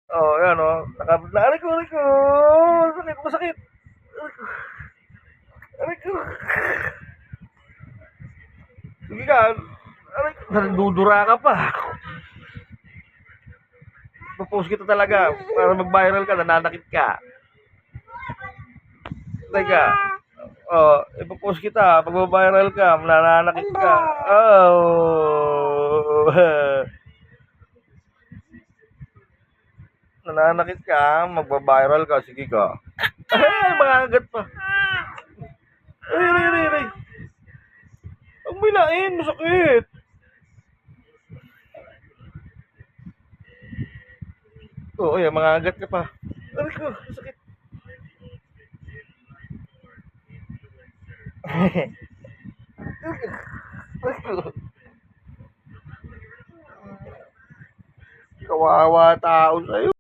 Oh, ayan oh. Aray ko, aray ko. Sakit, masakit. Aray ko. Sige ka. Aray ko. Nandudura ka pa. Popost kita talaga para mag-viral ka, nananakit ka. Teka. Oh, ipopost kita. Pag viral ka, nananakit ka. Oh. Nananakit ka, magba-viral ka. Sige ka. Ay, mga agat pa. Ay, ay, ay, ay. Ang bilain, masakit. Oo, oh, mga agat ka pa. Aray ko, masakit. Aray ko. Kawawa tao sa'yo.